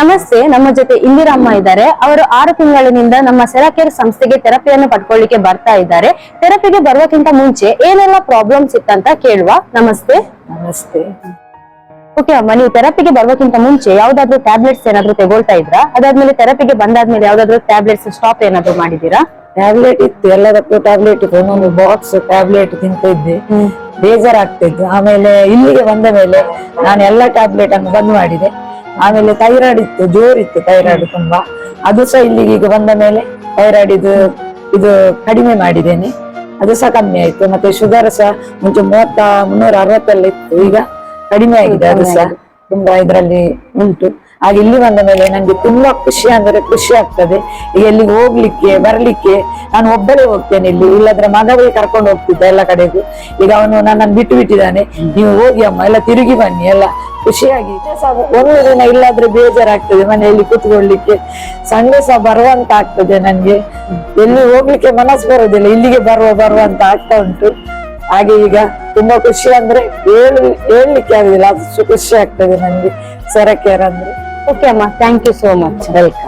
ನಮಸ್ತೆ, ನಮ್ಮ ಜೊತೆ ಇಂದಿರಮ್ಮ ಇದ್ದಾರೆ. ಅವರು 6 ತಿಂಗಳಿನಿಂದ ನಮ್ಮ ಸೆರಾಕೇರ್ ಸಂಸ್ಥೆಗೆ ಥೆರಪಿಯನ್ನು ಪಡ್ಕೊಳ್ಳಿಕ್ಕೆ ಬರ್ತಾ ಇದ್ದಾರೆ. ಥೆರಪಿಗೆ ಬರೋಕ್ಕಿಂತ ಮುಂಚೆ ಏನೆಲ್ಲ ಪ್ರಾಬ್ಲಮ್ಸ್ ಇತ್ತಂತ ಕೇಳುವ. ನಮಸ್ತೆ. ನಮಸ್ತೆ. ಓಕೆ ಅಮ್ಮ, ನೀವು ಥೆರಪಿಗೆ ಬರೋಕ್ಕಿಂತ ಮುಂಚೆ ಯಾವ್ದಾದ್ರು ಟ್ಯಾಬ್ಲೆಟ್ಸ್ ಏನಾದ್ರು ತಗೊಳ್ತಾ ಇದ್ರಾ? ಅದಾದ್ಮೇಲೆ ಥೆರಪಿಗೆ ಬಂದಾದ್ಮೇಲೆ ಯಾವ್ದಾದ್ರು ಟ್ಯಾಬ್ಲೆಟ್ಸ್ ಸ್ಟಾಪ್ ಏನಾದ್ರು ಮಾಡಿದೀರಾ? ಟ್ಯಾಬ್ಲೆಟ್ ಇತ್ತು, ಎಲ್ಲದಕ್ಕೂ ಟ್ಯಾಬ್ಲೆಟ್ ಇತ್ತು. ಒಂದೊಂದು ಬಾಕ್ಸ್ ಟ್ಯಾಬ್ಲೆಟ್ ತಿಂತಿದ್ದೆ, ಬೇಜಾರಾಗ್ತಿದ್ದು. ಆಮೇಲೆ ಇಲ್ಲಿಗೆ ಬಂದ ಮೇಲೆ ನಾನು ಎಲ್ಲ ಟ್ಯಾಬ್ಲೆಟ್ ಅನ್ನು ಬಂದ್ ಮಾಡಿದೆ. ಆಮೇಲೆ ಥೈರಾಯ್ಡ್ ಇತ್ತು, ಜೋರಿತ್ತು ಥೈರಾಯ್ಡ್ ತುಂಬಾ. ಅದು ಸಹ ಇಲ್ಲಿಗೆ ಈಗ ಬಂದ ಮೇಲೆ ಥೈರಾಯ್ಡ್ ಇದು ಕಡಿಮೆ ಮಾಡಿದ್ದೇನೆ, ಅದು ಸಹ ಕಮ್ಮಿ ಆಯ್ತು. ಮತ್ತೆ ಶುಗರ್ ಸಹ ಮುಂಚೆ 360 ಇತ್ತು, ಈಗ ಕಡಿಮೆ ಆಗಿದೆ. ಅದು ಸಹ ತುಂಬಾ ಇದರಲ್ಲಿ ಉಂಟು. ಹಾಗೆ ಇಲ್ಲಿ ಬಂದ ಮೇಲೆ ನಂಗೆ ತುಂಬಾ ಖುಷಿ ಆಗ್ತದೆ. ಈಗ ಎಲ್ಲಿಗೆ ಹೋಗ್ಲಿಕ್ಕೆ ಬರ್ಲಿಕ್ಕೆ ನಾನು ಒಬ್ಬಳೇ ಹೋಗ್ತೇನೆ. ಇಲ್ಲಿ ಇಲ್ಲದ್ರೆ ಮಗವೇ ಕರ್ಕೊಂಡು ಹೋಗ್ತಿದ್ದ ಎಲ್ಲ ಕಡೆಗೂ. ಈಗ ಅವನು ನನ್ನನ್ನು ಬಿಟ್ಟು ಬಿಟ್ಟಿದ್ದಾನೆ. ನೀವು ಹೋಗಿ ಅಮ್ಮ, ಎಲ್ಲ ತಿರುಗಿ ಬನ್ನಿ, ಎಲ್ಲ ಖುಷಿಯಾಗಿ. ಒಂದು ದಿನ ಇಲ್ಲಾದ್ರೆ ಬೇಜಾರಾಗ್ತದೆ ಮನೆಯಲ್ಲಿ ಕೂತ್ಕೊಳ್ಲಿಕ್ಕೆ. ಸಂಡೆ ಸಹ ಬರುವಂತ ಆಗ್ತದೆ ನನ್ಗೆ, ಎಲ್ಲಿ ಹೋಗ್ಲಿಕ್ಕೆ ಮನಸ್ಸು ಬರೋದಿಲ್ಲ. ಇಲ್ಲಿಗೆ ಬರುವ ಅಂತ ಆಗ್ತಾ ಉಂಟು. ಹಾಗೆ ಈಗ ತುಂಬಾ ಖುಷಿ ಅಂದ್ರೆ ಹೇಳ್ಲಿಕ್ಕೆ ಆಗುದಿಲ್ಲ, ಅಷ್ಟು ಖುಷಿ ಆಗ್ತದೆ ನನ್ಗೆ ಸೆರಾಕೇರ್ ಅಂದ್ರೆ. ಓಕೆ ಅಮ್ಮ, thank you so much. Welcome.